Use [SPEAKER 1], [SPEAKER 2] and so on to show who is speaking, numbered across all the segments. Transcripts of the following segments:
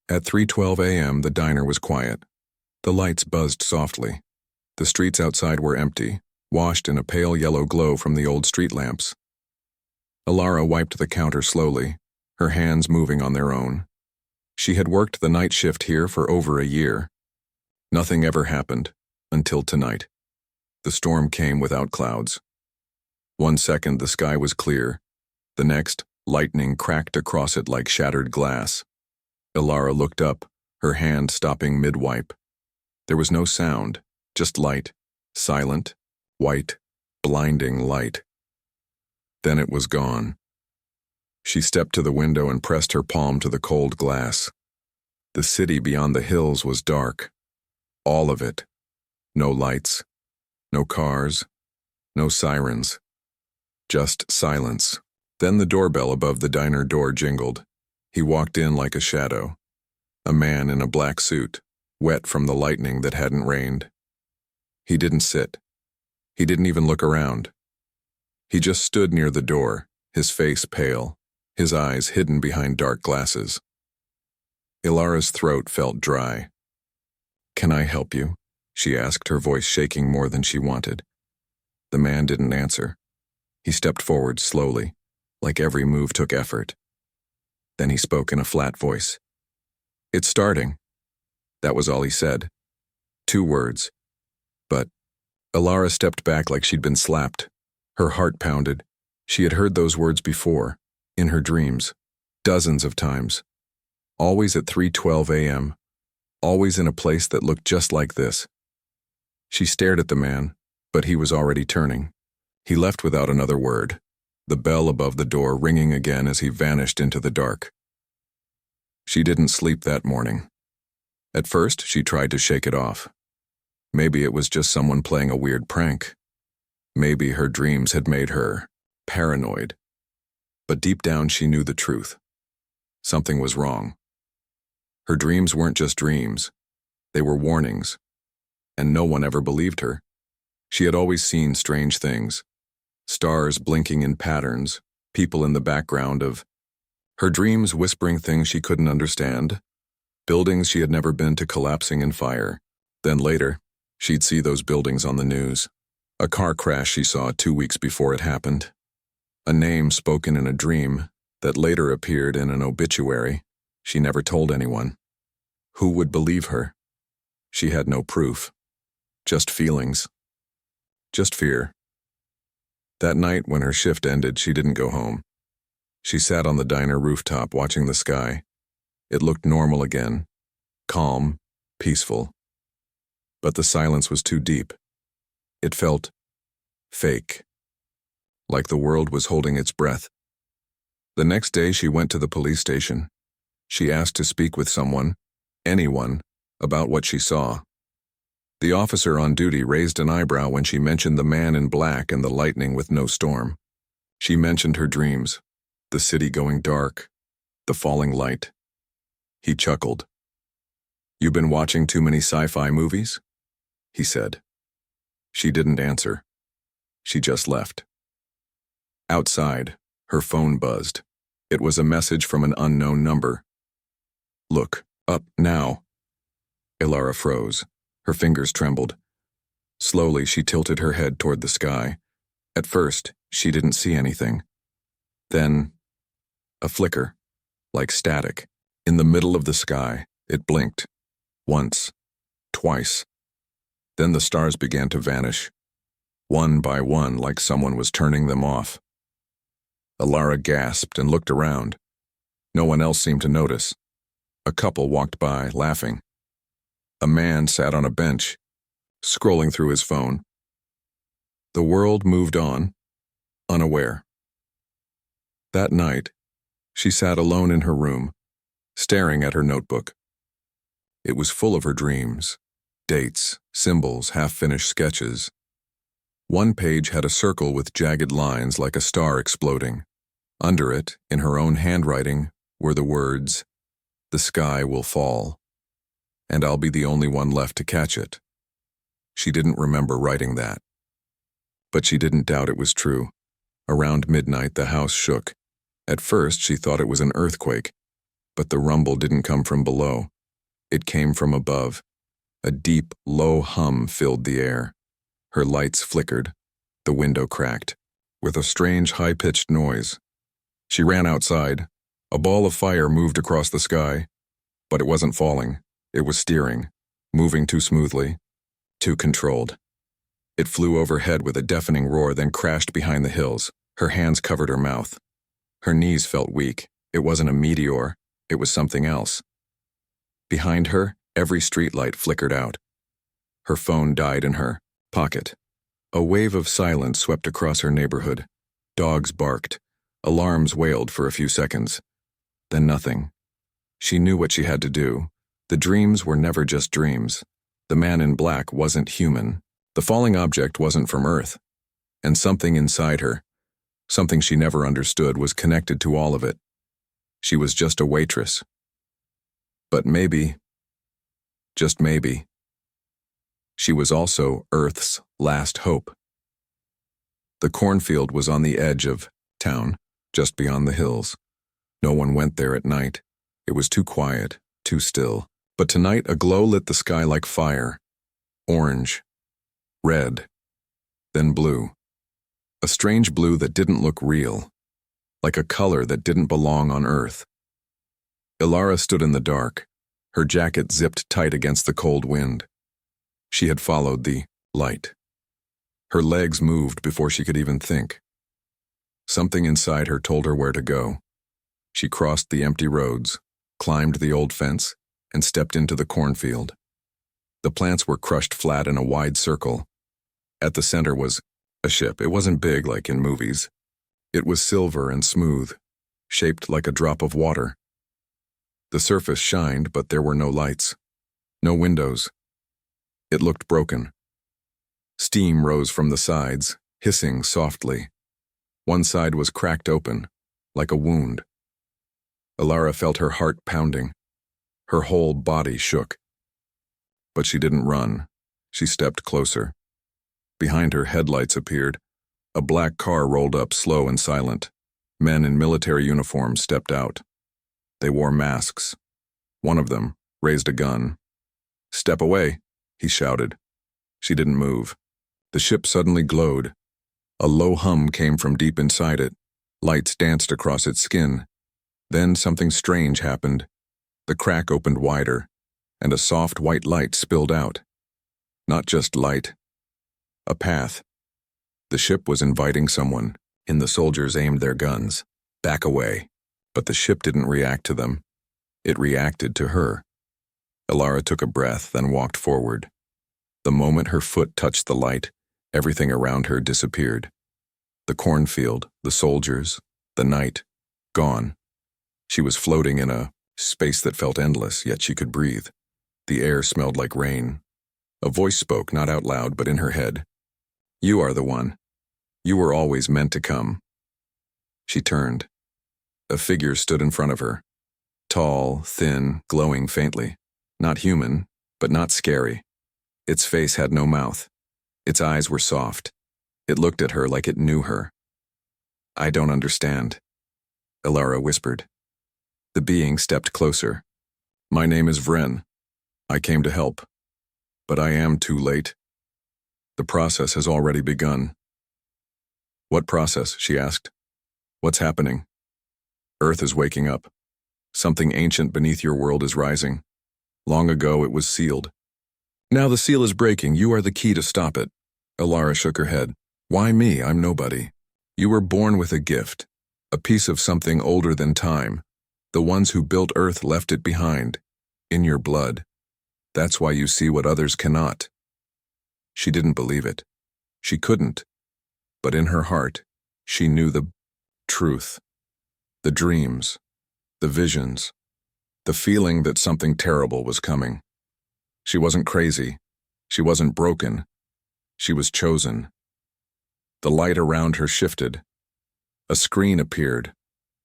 [SPEAKER 1] At 3:12 a.m., the diner was quiet. The lights buzzed softly. The streets outside were empty, washed in a pale yellow glow from the old street lamps. Alara wiped the counter slowly, her hands moving on their own. She had worked the night shift here for over a year. Nothing ever happened, until tonight. The storm came without clouds. 1 second the sky was clear. The next, lightning cracked across it like shattered glass. Alara looked up, her hand stopping mid-wipe. There was no sound, just light, silent, white, blinding light. Then it was gone. She stepped to the window and pressed her palm to the cold glass. The city beyond the hills was dark. All of it. No lights, no cars, no sirens. Just silence. Then the doorbell above the diner door jingled. He walked in like a shadow. A man in a black suit, wet from the lightning that hadn't rained. He didn't sit. He didn't even look around. He just stood near the door, his face pale, his eyes hidden behind dark glasses. Ilara's throat felt dry. "Can I help you?" she asked, her voice shaking more than she wanted. The man didn't answer. He stepped forward slowly, like every move took effort. Then he spoke in a flat voice. "It's starting." That was all he said. 2 words. But Alara stepped back like she'd been slapped. Her heart pounded. She had heard those words before, in her dreams, dozens of times. Always at 3:12 a.m., always in a place that looked just like this. She stared at the man, but he was already turning. He left without another word, the bell above the door ringing again as he vanished into the dark. She didn't sleep that morning. At first, she tried to shake it off. Maybe it was just someone playing a weird prank. Maybe her dreams had made her paranoid. But deep down, she knew the truth. Something was wrong. Her dreams weren't just dreams. They were warnings. And no one ever believed her. She had always seen strange things. Stars blinking in patterns, people in the background of her dreams whispering things she couldn't understand, buildings she had never been to collapsing in fire. Then later, she'd see those buildings on the news. A car crash she saw 2 weeks before it happened. A name spoken in a dream that later appeared in an obituary she never told anyone. Who would believe her? She had no proof. Just feelings. Just fear. That night when her shift ended, she didn't go home. She sat on the diner rooftop watching the sky. It looked normal again. Calm, peaceful. But the silence was too deep. It felt fake. Like the world was holding its breath. The next day she went to the police station. She asked to speak with someone, anyone, about what she saw. The officer on duty raised an eyebrow when she mentioned the man in black and the lightning with no storm. She mentioned her dreams, the city going dark, the falling light. He chuckled. "You've been watching too many sci-fi movies?" he said. She didn't answer. She just left. Outside, her phone buzzed. It was a message from an unknown number. "Look, up now." Alara froze. Her fingers trembled. Slowly, she tilted her head toward the sky. At first, she didn't see anything. Then, a flicker, like static. In the middle of the sky, it blinked. Once, twice. Then the stars began to vanish. One by one, like someone was turning them off. Alara gasped and looked around. No one else seemed to notice. A couple walked by, laughing. A man sat on a bench, scrolling through his phone. The world moved on, unaware. That night, she sat alone in her room, staring at her notebook. It was full of her dreams, dates, symbols, half-finished sketches. One page had a circle with jagged lines like a star exploding. Under it, in her own handwriting, were the words, "The sky will fall, and I'll be the only one left to catch it." She didn't remember writing that. But she didn't doubt it was true. Around midnight, the house shook. At first, she thought it was an earthquake. But the rumble didn't come from below. It came from above. A deep, low hum filled the air. Her lights flickered. The window cracked, with a strange, high-pitched noise. She ran outside. A ball of fire moved across the sky, but it wasn't falling. It was steering, moving too smoothly, too controlled. It flew overhead with a deafening roar, then crashed behind the hills. Her hands covered her mouth. Her knees felt weak. It wasn't a meteor. It was something else. Behind her, every streetlight flickered out. Her phone died in her pocket. A wave of silence swept across her neighborhood. Dogs barked. Alarms wailed for a few seconds. Then nothing. She knew what she had to do. The dreams were never just dreams. The man in black wasn't human. The falling object wasn't from Earth. And something inside her, something she never understood, was connected to all of it. She was just a waitress. But maybe, just maybe, she was also Earth's last hope. The cornfield was on the edge of town, just beyond the hills. No one went there at night. It was too quiet, too still. But tonight a glow lit the sky like fire. Orange, red, then blue. A strange blue that didn't look real, like a color that didn't belong on Earth. Ilara stood in the dark, her jacket zipped tight against the cold wind. She had followed the light. Her legs moved before she could even think. Something inside her told her where to go. She crossed the empty roads, climbed the old fence, and stepped into the cornfield. The plants were crushed flat in a wide circle. At the center was a ship. It wasn't big like in movies. It was silver and smooth, shaped like a drop of water. The surface shined, but there were no lights, no windows. It looked broken. Steam rose from the sides, hissing softly. One side was cracked open, like a wound. Ilara felt her heart pounding. Her whole body shook. But she didn't run. She stepped closer. Behind her, headlights appeared. A black car rolled up, slow and silent. Men in military uniforms stepped out. They wore masks. One of them raised a gun. "Step away," he shouted. She didn't move. The ship suddenly glowed. A low hum came from deep inside it. Lights danced across its skin. Then something strange happened. The crack opened wider, and a soft white light spilled out. Not just light. A path. The ship was inviting someone, and the soldiers aimed their guns. Back away. But the ship didn't react to them. It reacted to her. Ilara took a breath, then walked forward. The moment her foot touched the light, everything around her disappeared. The cornfield, the soldiers, the night, gone. She was floating in a space that felt endless, yet she could breathe. The air smelled like rain. A voice spoke, not out loud, but in her head. "You are the one. You were always meant to come." She turned. A figure stood in front of her. Tall, thin, glowing faintly. Not human, but not scary. Its face had no mouth. Its eyes were soft. It looked at her like it knew her. "I don't understand," Ilara whispered. The being stepped closer. "My name is Vren. I came to help. But I am too late. The process has already begun." "What process?" she asked. "What's happening?" "Earth is waking up. Something ancient beneath your world is rising. Long ago it was sealed. Now the seal is breaking. You are the key to stop it." Ilara shook her head. "Why me? I'm nobody. You were born with a gift, a piece of something older than time. The ones who built Earth left it behind, in your blood. That's why you see what others cannot." She didn't believe it. She couldn't. But in her heart, she knew the truth. The dreams, the visions, the feeling that something terrible was coming. She wasn't crazy. She wasn't broken. She was chosen. The light around her shifted. A screen appeared.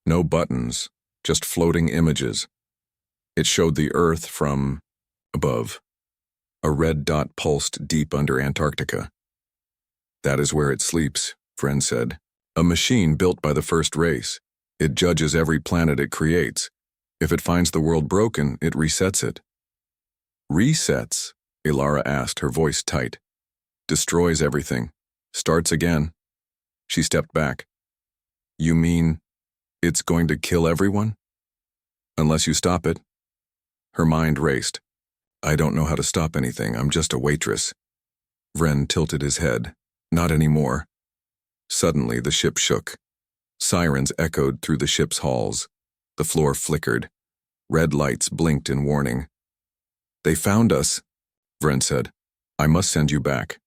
[SPEAKER 1] No buttons, just floating images. It showed the Earth from above. A red dot pulsed deep under Antarctica. "That is where it sleeps," Vren said. "A machine built by the first race. It judges every planet it creates. If it finds the world broken, it resets it. Resets? Ilara asked, her voice tight. Destroys everything. Starts again. She stepped back. You mean it's going to kill everyone? Unless you stop it. Her mind raced. I don't know how to stop anything, I'm just a waitress. Vren tilted his head. Not anymore. Suddenly the ship shook. Sirens echoed through the ship's halls. The floor flickered. Red lights blinked in warning. They found us, Vren said. I must send you back.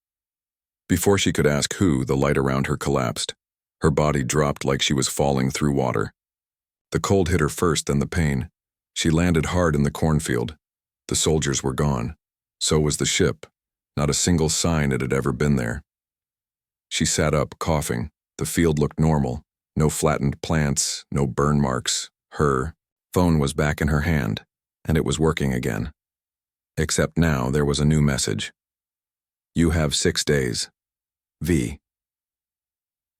[SPEAKER 1] Before she could ask who, the light around her collapsed. Her body dropped like she was falling through water. The cold hit her first, then the pain. She landed hard in the cornfield. The soldiers were gone. So was the ship. Not a single sign it had ever been there. She sat up, coughing. The field looked normal. No flattened plants, no burn marks. Her phone was back in her hand, and it was working again. Except now there was a new message. You have 6 days. V.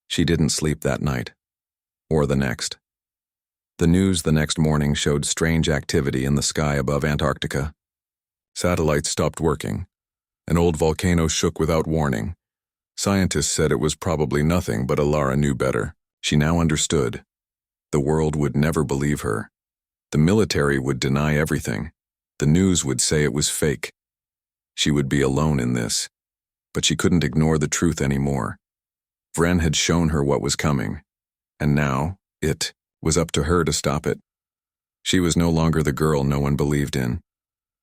[SPEAKER 1] She didn't sleep that night. Or the next. The news the next morning showed strange activity in the sky above Antarctica. Satellites stopped working. An old volcano shook without warning. Scientists said it was probably nothing, but Ilara knew better. She now understood. The world would never believe her. The military would deny everything. The news would say it was fake. She would be alone in this. But she couldn't ignore the truth anymore. Vren had shown her what was coming. And now, it was up to her to stop it. She was no longer the girl no one believed in.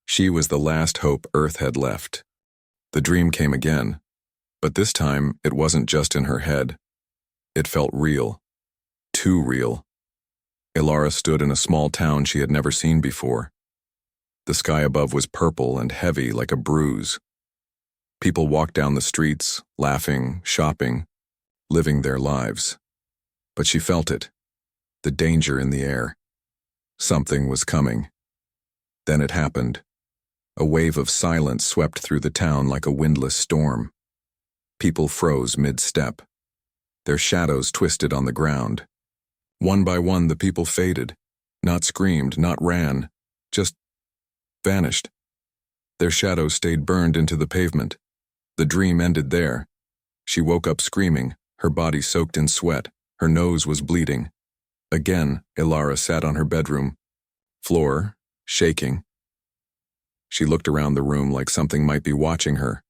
[SPEAKER 1] She was the last hope Earth had left. The dream came again. But this time, it wasn't just in her head. It felt real. Too real. Ilara stood in a small town she had never seen before. The sky above was purple and heavy like a bruise. People walked down the streets, laughing, shopping, living their lives. But she felt it. The danger in the air. Something was coming. Then it happened. A wave of silence swept through the town like a windless storm. People froze mid-step. Their shadows twisted on the ground. One by one, the people faded. Not screamed, not ran. Just vanished. Their shadows stayed burned into the pavement. The dream ended there. She woke up screaming, her body soaked in sweat. Her nose was bleeding. Again, Ilara sat on her bedroom floor, shaking. She looked around the room like something might be watching her.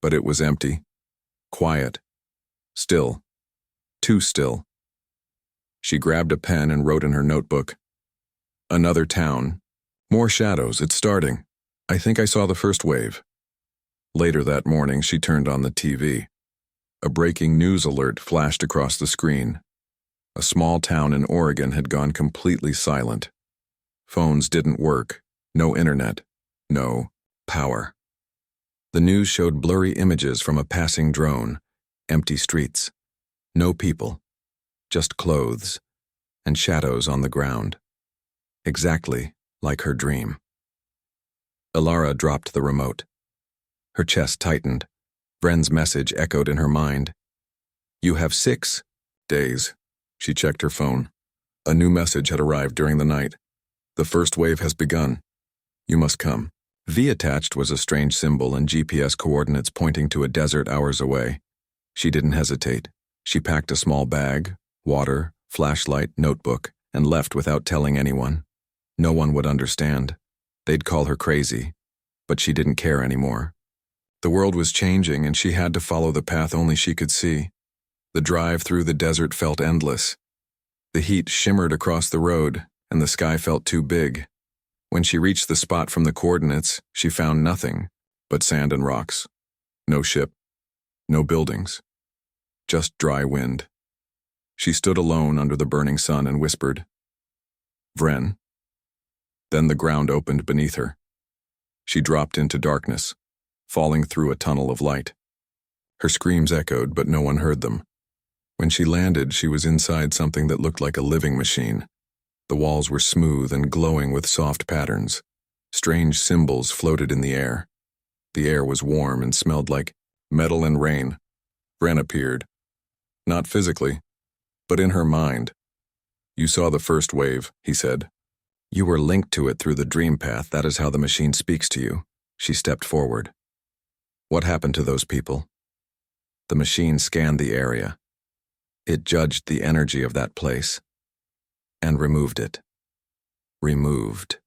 [SPEAKER 1] But it was empty. Quiet. Still. Too still. She grabbed a pen and wrote in her notebook. Another town. More shadows, it's starting. I think I saw the first wave. Later that morning, she turned on the TV. A breaking news alert flashed across the screen. A small town in Oregon had gone completely silent. Phones didn't work. No internet. No power. The news showed blurry images from a passing drone. Empty streets. No people. Just clothes. And shadows on the ground. Exactly like her dream. Ilara dropped the remote. Her chest tightened. Vren's message echoed in her mind. You have 6 days. She checked her phone. A new message had arrived during the night. The first wave has begun. You must come. V attached was a strange symbol and GPS coordinates pointing to a desert hours away. She didn't hesitate. She packed a small bag, water, flashlight, notebook, and left without telling anyone. No one would understand. They'd call her crazy. But she didn't care anymore. The world was changing and she had to follow the path only she could see. The drive through the desert felt endless. The heat shimmered across the road, and the sky felt too big. When she reached the spot from the coordinates, she found nothing but sand and rocks. No ship. No buildings. Just dry wind. She stood alone under the burning sun and whispered, Vren. Then the ground opened beneath her. She dropped into darkness, falling through a tunnel of light. Her screams echoed, but no one heard them. When she landed, she was inside something that looked like a living machine. The walls were smooth and glowing with soft patterns. Strange symbols floated in the air. The air was warm and smelled like metal and rain. Vren appeared. Not physically, but in her mind. You saw the first wave, he said. You were linked to it through the dream path. That is how the machine speaks to you. She stepped forward. What happened to those people? The machine scanned the area. It judged the energy of that place and removed it. Removed.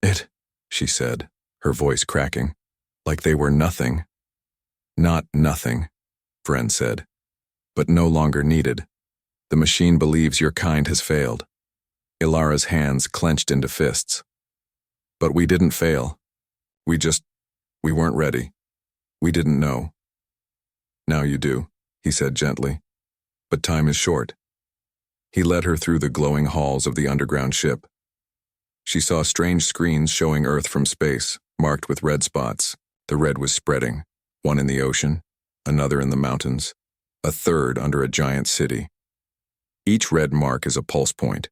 [SPEAKER 1] It, she said, her voice cracking, like they were nothing. Not nothing, Vren said, but no longer needed. The machine believes your kind has failed. Ilara's hands clenched into fists. But we didn't fail. We weren't ready. We didn't know. Now you do, he said gently. But time is short. He led her through the glowing halls of the underground ship. She saw strange screens showing Earth from space, marked with red spots. The red was spreading, one in the ocean, another in the mountains, a third under a giant city. Each red mark is a pulse point,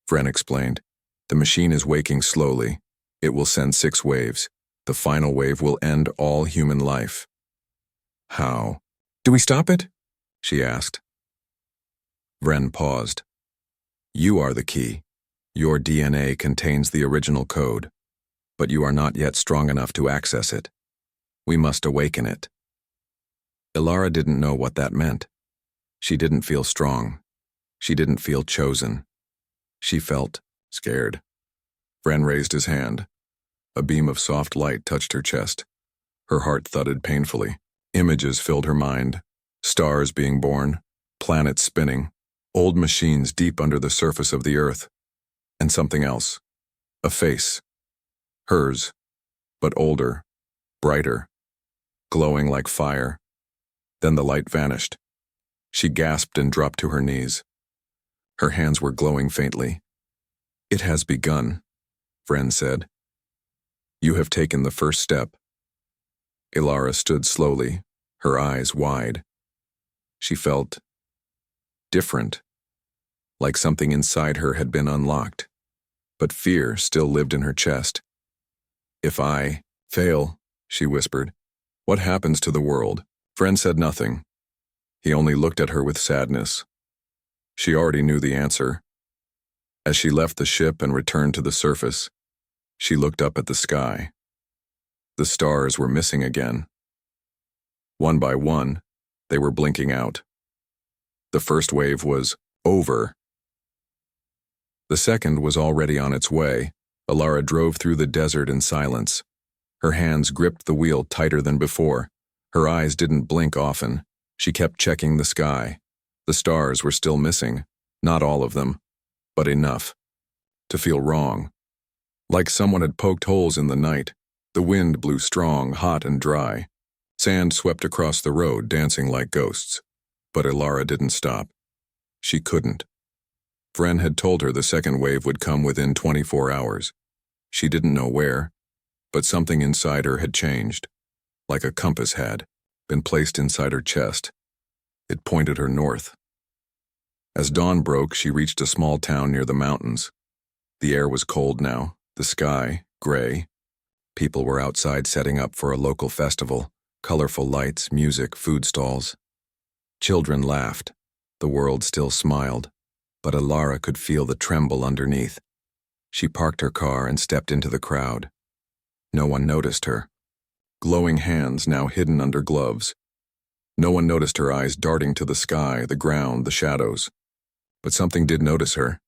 [SPEAKER 1] Vren explained. The machine is waking slowly. It will send 6 waves. The final wave will end all human life. How? Do we stop it? She asked. Vren paused. You are the key. Your DNA contains the original code, but you are not yet strong enough to access it. We must awaken it. Ilara didn't know what that meant. She didn't feel strong. She didn't feel chosen. She felt scared. Vren raised his hand. A beam of soft light touched her chest. Her heart thudded painfully. Images filled her mind. Stars being born, planets spinning, old machines deep under the surface of the earth. And something else. A face. Hers, but older, brighter, glowing like fire. Then the light vanished. She gasped and dropped to her knees. Her hands were glowing faintly. It has begun, Vren said. You have taken the first step. Ilara stood slowly, her eyes wide. She felt different, like something inside her had been unlocked, but fear still lived in her chest. If I fail, she whispered, what happens to the world? Vren said nothing. He only looked at her with sadness. She already knew the answer. As she left the ship and returned to the surface, she looked up at the sky. The stars were missing again. One by one, they were blinking out. The first wave was over. The second was already on its way. Ilara drove through the desert in silence. Her hands gripped the wheel tighter than before. Her eyes didn't blink often. She kept checking the sky. The stars were still missing, not all of them, but enough to feel wrong. Like someone had poked holes in the night. The wind blew strong, hot and dry. Sand swept across the road, dancing like ghosts. But Ilara didn't stop. She couldn't. Vren had told her the second wave would come within 24 hours. She didn't know where, but something inside her had changed, like a compass had been placed inside her chest. It pointed her north. As dawn broke, she reached a small town near the mountains. The air was cold now, the sky gray. People were outside setting up for a local festival, colorful lights, music, food stalls. Children laughed. The world still smiled, but Ilara could feel the tremble underneath. She parked her car and stepped into the crowd. No one noticed her. Glowing hands now hidden under gloves. No one noticed her eyes darting to the sky, the ground, the shadows. But something did notice her.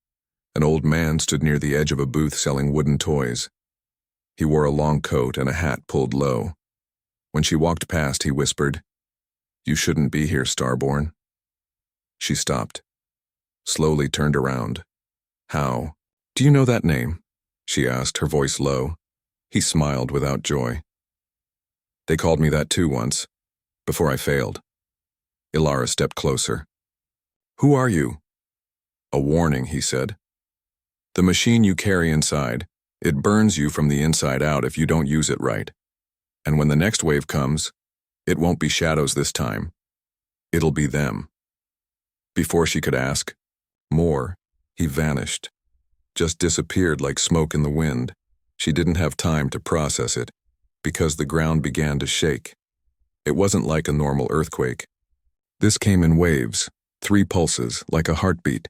[SPEAKER 1] An old man stood near the edge of a booth selling wooden toys. He wore a long coat and a hat pulled low. When she walked past, he whispered, "You shouldn't be here, Starborn." She stopped, slowly turned around. "How? Do you know that name?" she asked, her voice low. He smiled without joy. "They called me that too once, before I failed." Ilara stepped closer. "Who are you?" "A warning," he said. "The machine you carry inside, it burns you from the inside out if you don't use it right. And when the next wave comes, it won't be shadows this time. It'll be them." Before she could ask more, he vanished, just disappeared like smoke in the wind. She didn't have time to process it, because the ground began to shake. It wasn't like a normal earthquake. This came in waves, 3 pulses, like a heartbeat.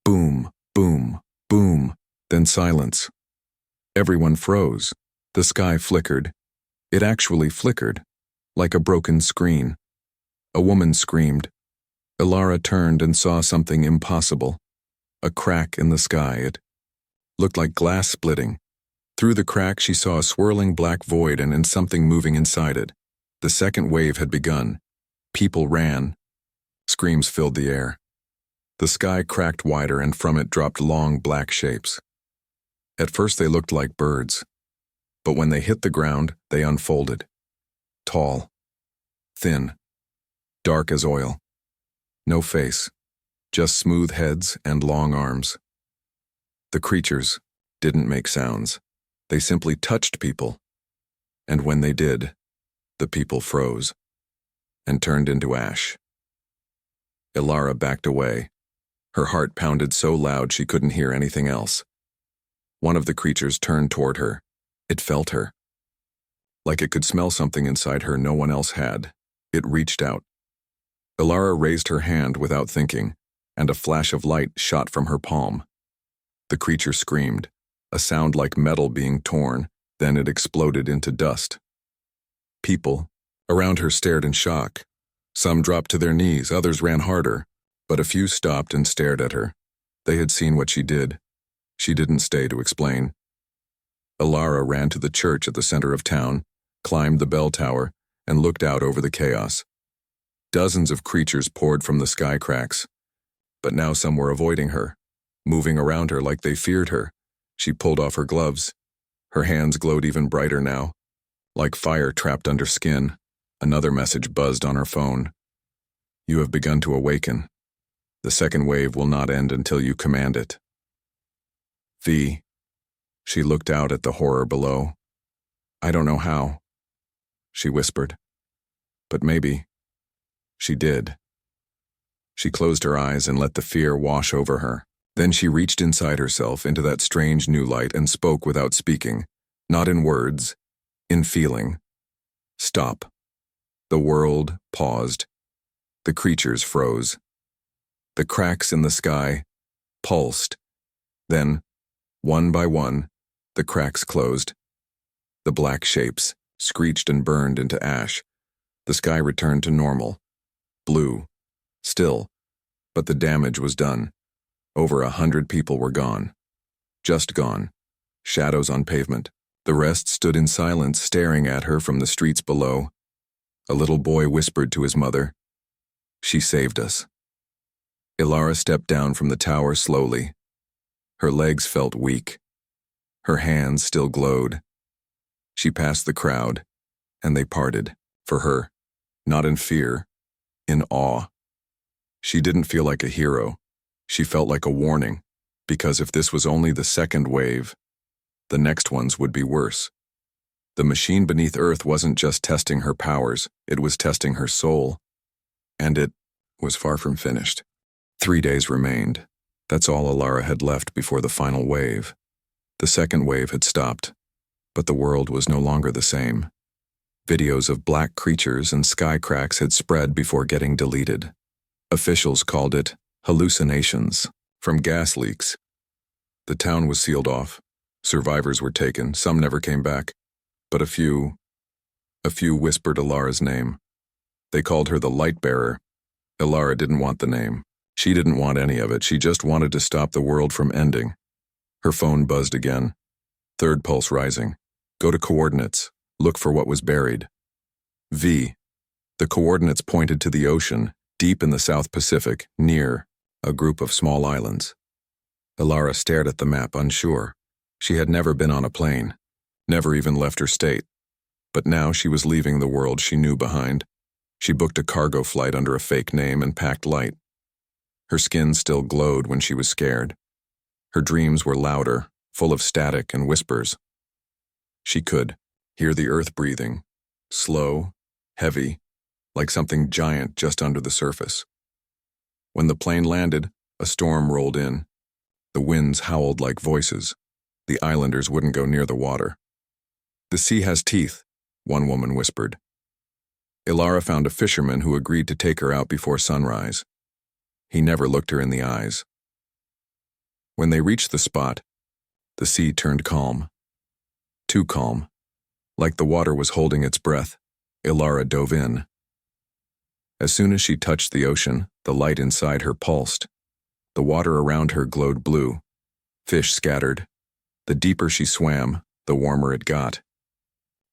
[SPEAKER 1] Boom, boom, boom. Then silence. Everyone froze. The sky flickered. It actually flickered, like a broken screen. A woman screamed. Ilara turned and saw something impossible. A crack in the sky. It looked like glass splitting. Through the crack she saw a swirling black void and something moving inside it. The second wave had begun. People ran. Screams filled the air. The sky cracked wider and from it dropped long black shapes. At first they looked like birds, but when they hit the ground, they unfolded. Tall, thin, dark as oil. No face, just smooth heads and long arms. The creatures didn't make sounds. They simply touched people. And when they did, the people froze and turned into ash. Ilara backed away. Her heart pounded so loud she couldn't hear anything else. One of the creatures turned toward her. It felt her. Like it could smell something inside her no one else had. It reached out. Ilara raised her hand without thinking, and a flash of light shot from her palm. The creature screamed, a sound like metal being torn, then it exploded into dust. People around her stared in shock. Some dropped to their knees, others ran harder, but a few stopped and stared at her. They had seen what she did. She didn't stay to explain. Ilara ran to the church at the center of town, climbed the bell tower, and looked out over the chaos. Dozens of creatures poured from the sky cracks, but now some were avoiding her, moving around her like they feared her. She pulled off her gloves. Her hands glowed even brighter now, like fire trapped under skin. Another message buzzed on her phone. You have begun to awaken. The second wave will not end until you command it. V. She looked out at the horror below. I don't know how, she whispered. But maybe. She did. She closed her eyes and let the fear wash over her. Then she reached inside herself into that strange new light and spoke without speaking, not in words, in feeling. Stop. The world paused. The creatures froze. The cracks in the sky pulsed. Then, one by one, the cracks closed. The black shapes screeched and burned into ash. The sky returned to normal. Blue. Still. But the damage was done. Over 100 people were gone. Just gone. Shadows on pavement. The rest stood in silence, staring at her from the streets below. A little boy whispered to his mother, "She saved us." Ilara stepped down from the tower slowly. Her legs felt weak. Her hands still glowed. She passed the crowd, and they parted, for her, not in fear, in awe. She didn't feel like a hero. She felt like a warning, because if this was only the second wave, the next ones would be worse. The machine beneath Earth wasn't just testing her powers, it was testing her soul. And it was far from finished. 3 days remained. That's all Ilara had left before the final wave. The second wave had stopped, but the world was no longer the same. Videos of black creatures and sky cracks had spread before getting deleted. Officials called it hallucinations from gas leaks. The town was sealed off. Survivors were taken. Some never came back. But a few whispered Ilara's name. They called her the light bearer. Ilara didn't want the name. She didn't want any of it. She just wanted to stop the world from ending. Her phone buzzed again. Third pulse rising. Go to coordinates. Look for what was buried. V. The coordinates pointed to the ocean, deep in the South Pacific, near a group of small islands. Ilara stared at the map, unsure. She had never been on a plane, never even left her state. But now she was leaving the world she knew behind. She booked a cargo flight under a fake name and packed light. Her skin still glowed when she was scared. Her dreams were louder, full of static and whispers. She could hear the earth breathing, slow, heavy, like something giant just under the surface. When the plane landed, a storm rolled in. The winds howled like voices. The islanders wouldn't go near the water. The sea has teeth, one woman whispered. Ilara found a fisherman who agreed to take her out before sunrise. He never looked her in the eyes. When they reached the spot, The sea turned calm. Too calm. Like the water was holding its breath, Ilara dove in. As soon as she touched the ocean, the light inside her pulsed. The water around her glowed blue. Fish scattered. The deeper she swam, the warmer it got.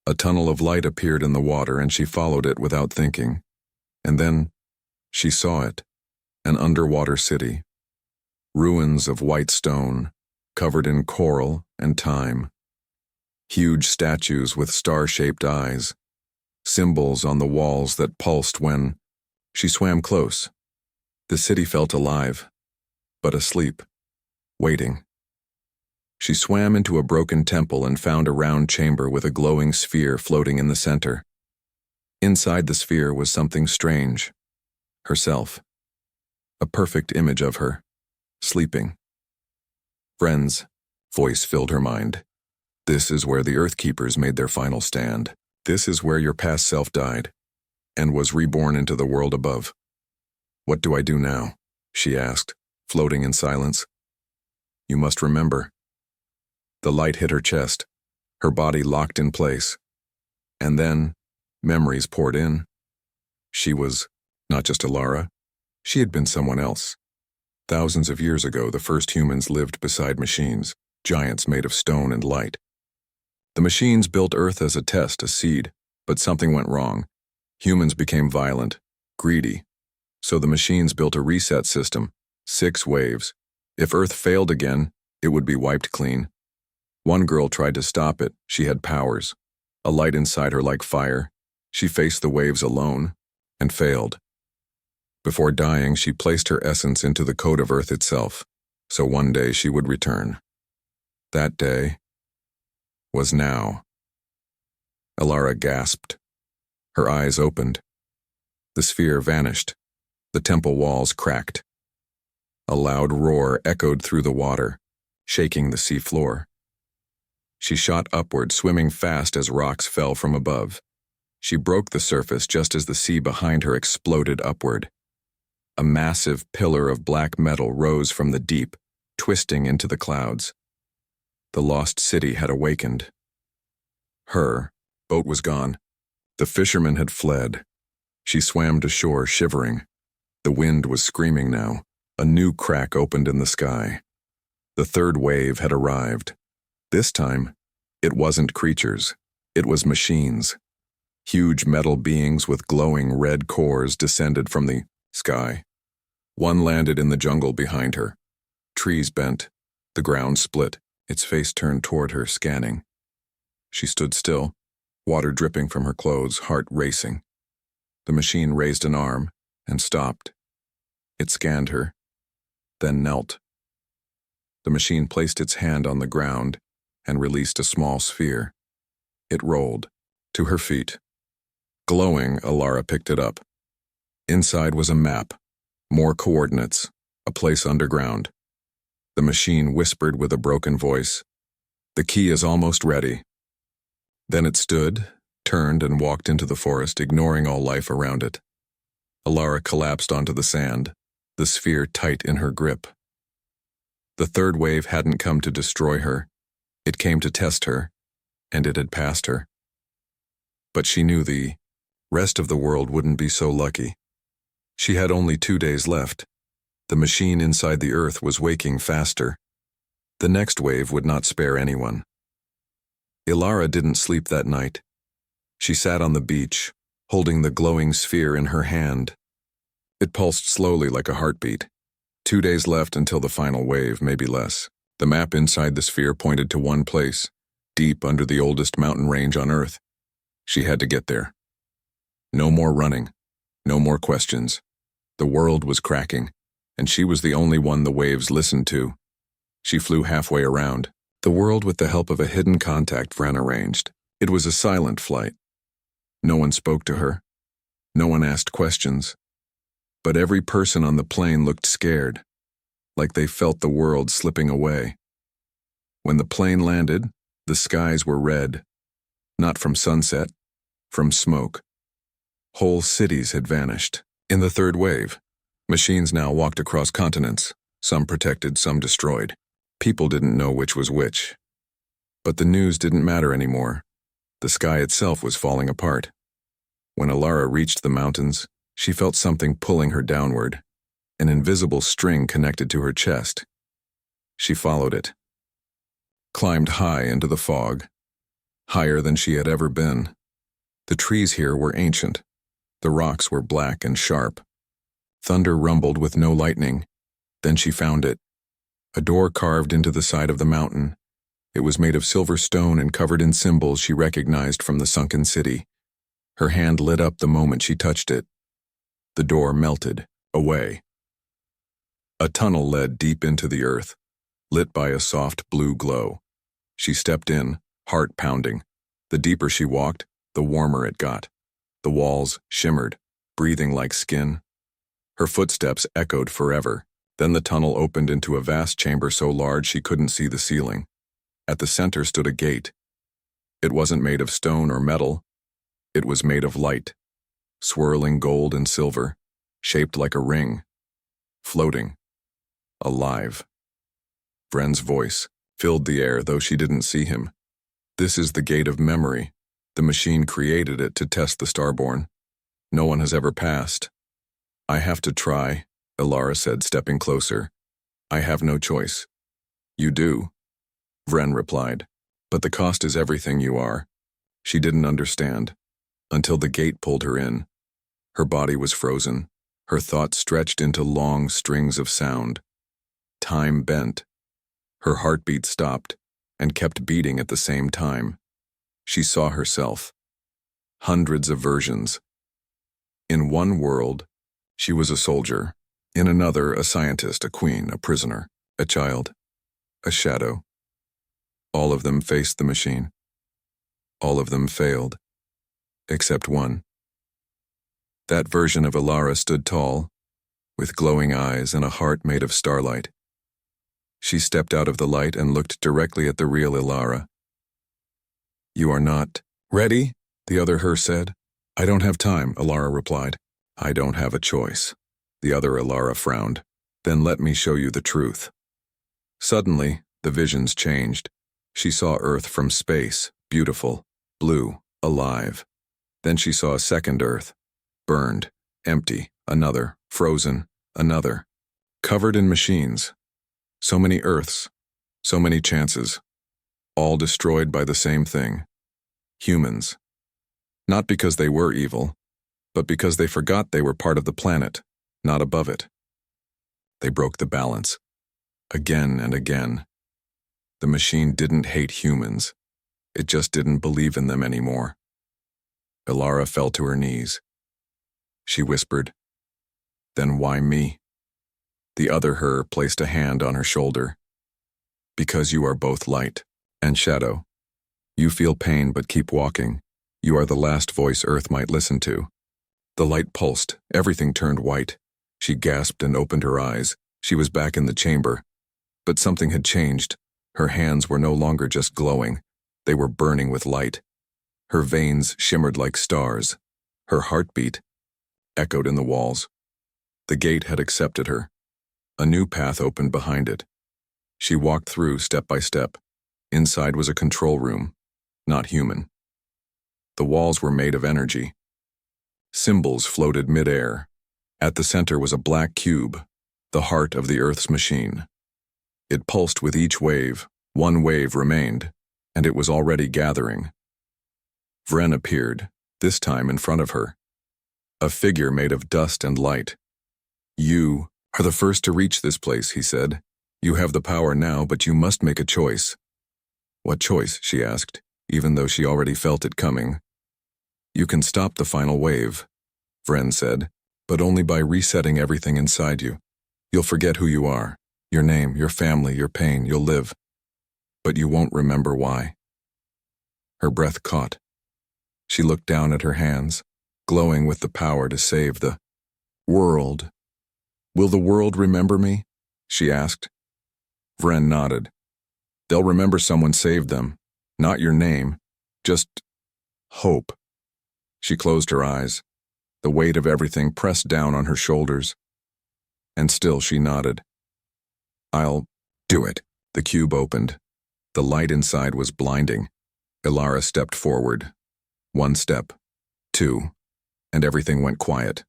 [SPEAKER 1] A tunnel of light appeared in the water and she followed it without thinking. And then, she saw it, an underwater city. Ruins of white stone, covered in coral and thyme. Huge statues with star-shaped eyes. Symbols on the walls that pulsed when she swam close. The city felt alive, but asleep, waiting. She swam into a broken temple and found a round chamber with a glowing sphere floating in the center. Inside the sphere was something strange. Herself. A perfect image of her, sleeping. Friends, voice filled her mind. This is where the Earthkeepers made their final stand. This is where your past self died, and was reborn into the world above. What do I do now? She asked, floating in silence. You must remember. The light hit her chest, her body locked in place. And then, memories poured in. She was not just Ilara, she had been someone else. Thousands of years ago, the first humans lived beside machines, giants made of stone and light. The machines built Earth as a test, a seed, but something went wrong. Humans became violent, greedy. So the machines built a reset system, 6 waves. If Earth failed again, it would be wiped clean. One girl tried to stop it. She had powers, a light inside her like fire. She faced the waves alone, and failed. Before dying, she placed her essence into the code of Earth itself, so one day she would return. That day was now. Ilara gasped. Her eyes opened. The sphere vanished. The temple walls cracked. A loud roar echoed through the water, shaking the sea floor. She shot upward, swimming fast as rocks fell from above. She broke the surface just as the sea behind her exploded upward. A massive pillar of black metal rose from the deep, twisting into the clouds. The lost city had awakened. Her boat was gone. The fishermen had fled. She swam to shore, shivering. The wind was screaming now. A new crack opened in the sky. The third wave had arrived. This time, it wasn't creatures. It was machines. Huge metal beings with glowing red cores descended from the sky. One landed in the jungle behind her. Trees bent. The ground split. Its face turned toward her, scanning. She stood still, water dripping from her clothes, heart racing. The machine raised an arm and stopped. It scanned her, then knelt. The machine placed its hand on the ground and released a small sphere. It rolled to her feet. Glowing, Ilara picked it up. Inside was a map, more coordinates, a place underground. The machine whispered with a broken voice, "The key is almost ready." Then it stood, turned, and walked into the forest, ignoring all life around it. Ilara collapsed onto the sand, the sphere tight in her grip. The third wave hadn't come to destroy her. It came to test her, and it had passed her. But she knew the rest of the world wouldn't be so lucky. She had only 2 days left. The machine inside the earth was waking faster. The next wave would not spare anyone. Ilara didn't sleep that night. She sat on the beach, holding the glowing sphere in her hand. It pulsed slowly like a heartbeat. 2 days left until the final wave, maybe less. The map inside the sphere pointed to one place, deep under the oldest mountain range on Earth. She had to get there. No more running. No more questions. The world was cracking, and she was the only one the waves listened to. She flew halfway around. The world with the help of a hidden contact Fran arranged. It was a silent flight. No one spoke to her. No one asked questions. But every person on the plane looked scared, like they felt the world slipping away. When the plane landed, the skies were red. Not from sunset, from smoke. Whole cities had vanished. In the third wave, machines now walked across continents, some protected, some destroyed. People didn't know which was which. But the news didn't matter anymore. The sky itself was falling apart. When Alara reached the mountains, she felt something pulling her downward, an invisible string connected to her chest. She followed it, climbed high into the fog, higher than she had ever been. The trees here were ancient. The rocks were black and sharp. Thunder rumbled with no lightning. Then she found it. A door carved into the side of the mountain. It was made of silver stone and covered in symbols she recognized from the sunken city. Her hand lit up the moment she touched it. The door melted away. A tunnel led deep into the earth, lit by a soft blue glow. She stepped in, heart pounding. The deeper she walked, the warmer it got. The walls shimmered, breathing like skin. Her footsteps echoed forever. Then the tunnel opened into a vast chamber so large she couldn't see the ceiling. At the center stood a gate. It wasn't made of stone or metal. It was made of light, swirling gold and silver, shaped like a ring, floating, alive. Vren's voice filled the air, though she didn't see him. This is the gate of memory. The machine created it to test the Starborn. No one has ever passed. I have to try, Alara said, stepping closer. I have no choice. You do, Vren replied. But the cost is everything you are. She didn't understand, until the gate pulled her in. Her body was frozen, her thoughts stretched into long strings of sound. Time bent. Her heartbeat stopped and kept beating at the same time. She saw herself. Hundreds of versions. In one world, she was a soldier. In another, a scientist, a queen, a prisoner, a child, a shadow. All of them faced the machine. All of them failed. Except one. That version of Alara stood tall, with glowing eyes and a heart made of starlight. She stepped out of the light and looked directly at the real Alara. You are not ready, the other her said. I don't have time, Alara replied. I don't have a choice. The other Alara frowned. Then let me show you the truth. Suddenly, the visions changed. She saw Earth from space, beautiful, blue, alive. Then she saw a second Earth, burned, empty, another, frozen, another, covered in machines. So many Earths, so many chances, all destroyed by the same thing. Humans. Not because they were evil, but because they forgot they were part of the planet, not above it. They broke the balance. Again and again. The machine didn't hate humans. It just didn't believe in them anymore. Alara fell to her knees. She whispered, Then why me? The other her placed a hand on her shoulder. Because you are both light and shadow. You feel pain but keep walking. You are the last voice Earth might listen to. The light pulsed. Everything turned white. She gasped and opened her eyes. She was back in the chamber. But something had changed. Her hands were no longer just glowing. They were burning with light. Her veins shimmered like stars. Her heartbeat echoed in the walls. The gate had accepted her. A new path opened behind it. She walked through step by step. Inside was a control room, not human. The walls were made of energy. Symbols floated mid-air. At the center was a black cube, the heart of the Earth's machine. It pulsed with each wave. One wave remained, and it was already gathering. Vren appeared, this time in front of her. A figure made of dust and light. You are the first to reach this place, he said. You have the power now, but you must make a choice. What choice? She asked, even though she already felt it coming. You can stop the final wave, Vren said, but only by resetting everything inside you. You'll forget who you are, your name, your family, your pain, you'll live. But you won't remember why. Her breath caught. She looked down at her hands, glowing with the power to save the world. Will the world remember me? She asked. Vren nodded. They'll remember someone saved them, not your name, just hope. She closed her eyes, the weight of everything pressed down on her shoulders. And still she nodded. I'll do it. The cube opened. The light inside was blinding. Ilara stepped forward. 1 step, 2, and everything went quiet.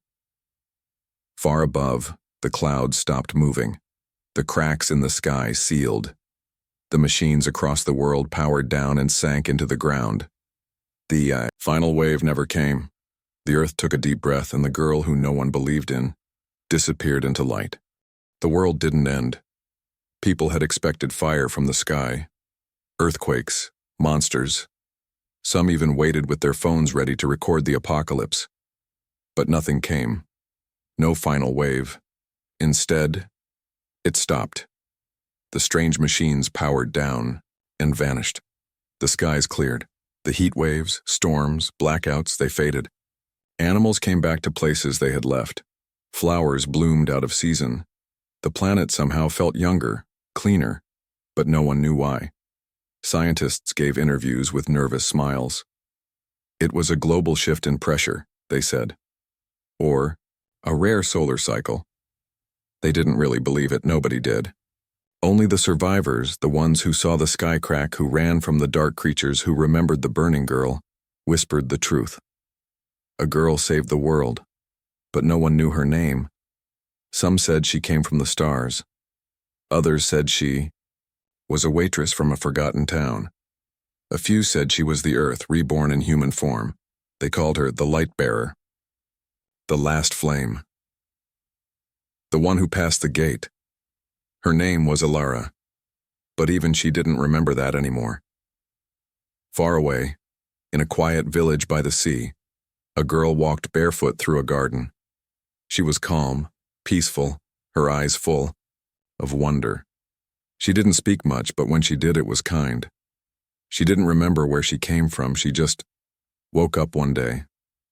[SPEAKER 1] Far above, the clouds stopped moving. The cracks in the sky sealed. The machines across the world powered down and sank into the ground. The final wave never came. The earth took a deep breath, and the girl who no one believed in disappeared into light. The world didn't end. People had expected fire from the sky, earthquakes, monsters. Some even waited with their phones ready to record the apocalypse. But nothing came. No final wave. Instead, it stopped. The strange machines powered down and vanished. The skies cleared. The heat waves, storms, blackouts, they faded. Animals came back to places they had left. Flowers bloomed out of season. The planet somehow felt younger, cleaner, but no one knew why. Scientists gave interviews with nervous smiles. It was a global shift in pressure, they said. Or a rare solar cycle. They didn't really believe it, nobody did. Only the survivors, the ones who saw the sky crack, who ran from the dark creatures, who remembered the burning girl, whispered the truth. A girl saved the world, but no one knew her name. Some said she came from the stars. Others said she was a waitress from a forgotten town. A few said she was the Earth, reborn in human form. They called her the light bearer. The last flame. The one who passed the gate. Her name was Ilara, but even she didn't remember that anymore. Far away, in a quiet village by the sea, a girl walked barefoot through a garden. She was calm, peaceful, her eyes full of wonder. She didn't speak much, but when she did, it was kind. She didn't remember where she came from. She just woke up one day,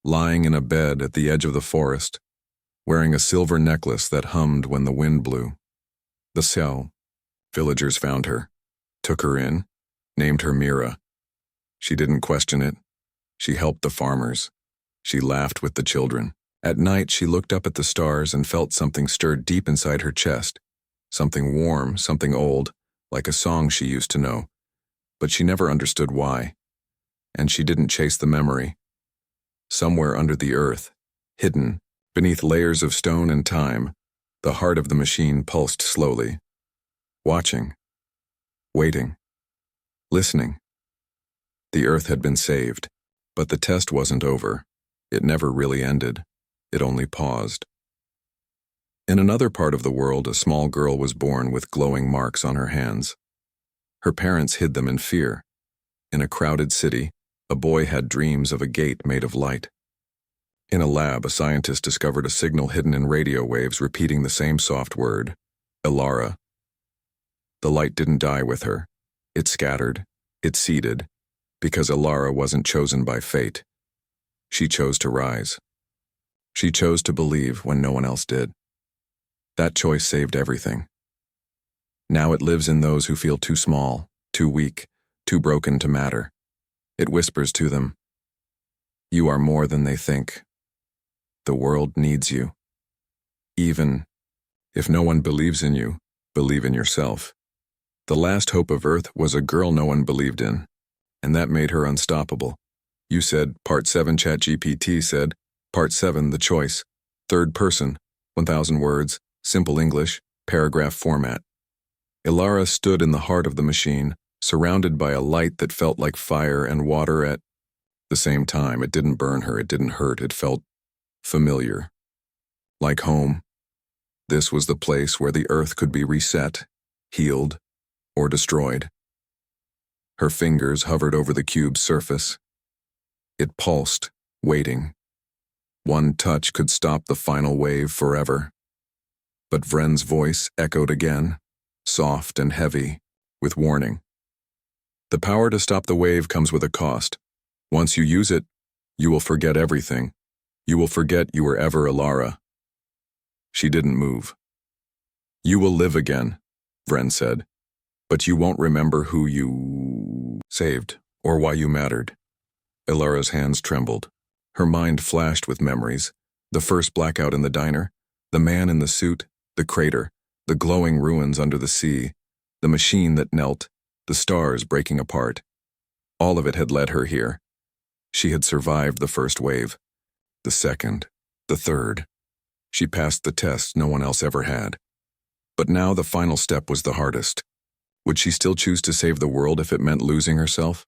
[SPEAKER 1] lying in a bed at the edge of the forest, wearing a silver necklace that hummed when the wind blew. The cell. Villagers found her, took her in, named her Mira. She didn't question it. She helped the farmers. She laughed with the children. At night, she looked up at the stars and felt something stirred deep inside her chest. Something warm, something old, like a song she used to know. But she never understood why. And she didn't chase the memory. Somewhere under the earth, hidden, beneath layers of stone and time, the heart of the machine pulsed slowly. Watching. Waiting. Listening. The earth had been saved, but the test wasn't over. It never really ended. It only paused. In another part of the world, a small girl was born with glowing marks on her hands. Her parents hid them in fear. In a crowded city, a boy had dreams of a gate made of light. In a lab, a scientist discovered a signal hidden in radio waves repeating the same soft word, Ilara. The light didn't die with her. It scattered. It seeded. Because Ilara wasn't chosen by fate. She chose to rise. She chose to believe when no one else did. That choice saved everything. Now it lives in those who feel too small, too weak, too broken to matter. It whispers to them, "You are more than they think. The world needs you. Even if no one believes in you, believe in yourself." The last hope of Earth was a girl no one believed in, and that made her unstoppable. You said, Part 7, ChatGPT said, Part 7, the choice, third person, 1,000 words, simple English, paragraph format. Ilara stood in the heart of the machine, surrounded by a light that felt like fire and water at the same time. It didn't burn her, it didn't hurt, it felt familiar. Like home. This was the place where the earth could be reset, healed, or destroyed. Her fingers hovered over the cube's surface. It pulsed, waiting. One touch could stop the final wave forever. But Vren's voice echoed again, soft and heavy, with warning. The power to stop the wave comes with a cost. Once you use it, you will forget everything. You will forget you were ever Ilara. She didn't move. You will live again, Vren said, but you won't remember who you saved or why you mattered. Ilara's hands trembled. Her mind flashed with memories. The first blackout in the diner, the man in the suit, the crater, the glowing ruins under the sea. the machine that knelt, the stars breaking apart. All of it had led her here. She had survived the first wave, the second, the third. She passed the test no one else ever had. But now the final step was the hardest. Would she still choose to save the world if it meant losing herself?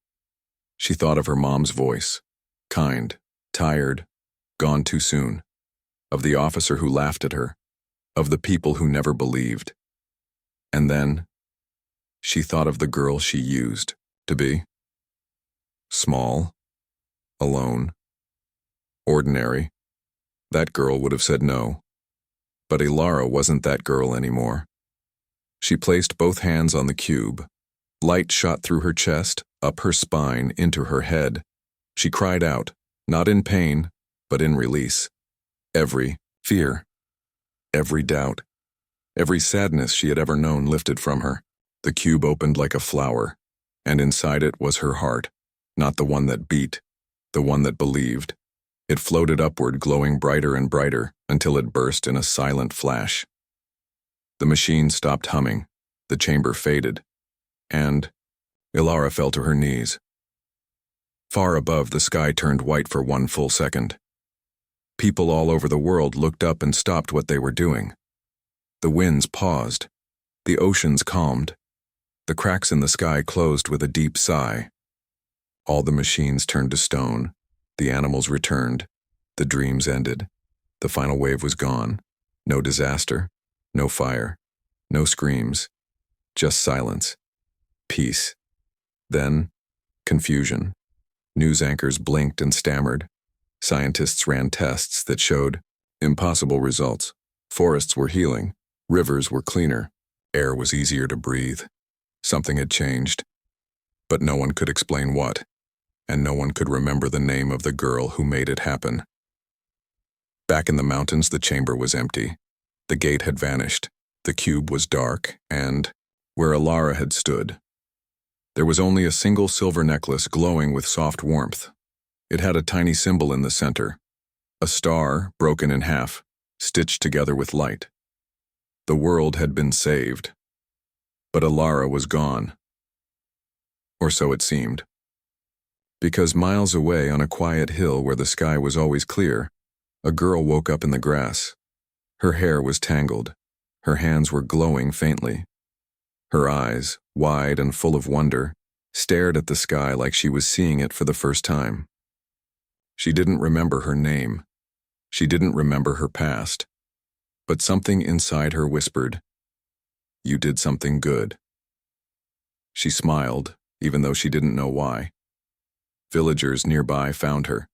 [SPEAKER 1] She thought of her mom's voice, kind, tired, gone too soon, of the officer who laughed at her, of the people who never believed. And then, she thought of the girl she used to be. Small, alone, ordinary. That girl would have said no. But Ilara wasn't that girl anymore. She placed both hands on the cube. Light shot through her chest, up her spine, into her head. She cried out, not in pain, but in release. Every fear, every doubt, every sadness she had ever known lifted from her. The cube opened like a flower, and inside it was her heart, not the one that beat, the one that believed. It floated upward, glowing brighter and brighter, until it burst in a silent flash. The machine stopped humming, the chamber faded, and Ilara fell to her knees. Far above, the sky turned white for one full second. People all over the world looked up and stopped what they were doing. The winds paused. The oceans calmed. The cracks in the sky closed with a deep sigh. All the machines turned to stone. The animals returned. The dreams ended. The final wave was gone. No disaster. No fire. No screams. Just silence. Peace. Then, confusion. News anchors blinked and stammered. Scientists ran tests that showed impossible results. Forests were healing. Rivers were cleaner. Air was easier to breathe. Something had changed. But no one could explain what, and no one could remember the name of the girl who made it happen. Back in the mountains, the chamber was empty. The gate had vanished. The cube was dark, and, where Ilara had stood, there was only a single silver necklace glowing with soft warmth. It had a tiny symbol in the center, a star broken in half, stitched together with light. The world had been saved, but Ilara was gone. Or so it seemed. Because miles away on a quiet hill where the sky was always clear, a girl woke up in the grass. Her hair was tangled. Her hands were glowing faintly. Her eyes, wide and full of wonder, stared at the sky like she was seeing it for the first time. She didn't remember her name. She didn't remember her past. But something inside her whispered, "You did something good." She smiled, even though she didn't know why. Villagers nearby found her.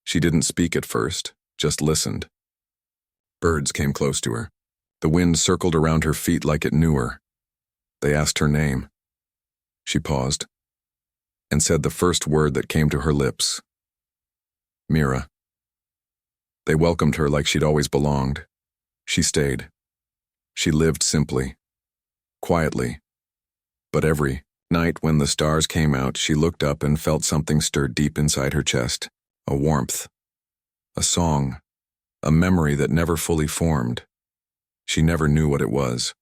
[SPEAKER 1] She didn't speak at first, just listened. Birds came close to her. The wind circled around her feet like it knew her. They asked her name. She paused and said the first word that came to her lips. Mira. They welcomed her like she'd always belonged. She stayed. She lived simply, quietly. But every night when the stars came out, she looked up and felt something stir deep inside her chest. A warmth. A song. A memory that never fully formed. She never knew what it was.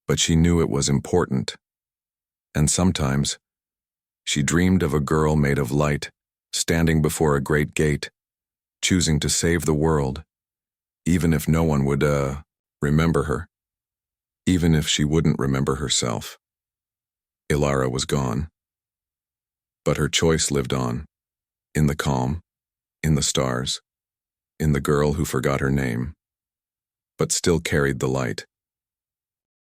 [SPEAKER 1] But she knew it was important. And sometimes, she dreamed of a girl made of light, standing before a great gate, choosing to save the world, even if no one would, remember her. Even if she wouldn't remember herself. Ilara was gone. But her choice lived on. In the calm, in the stars, in the girl who forgot her name, but still carried the light.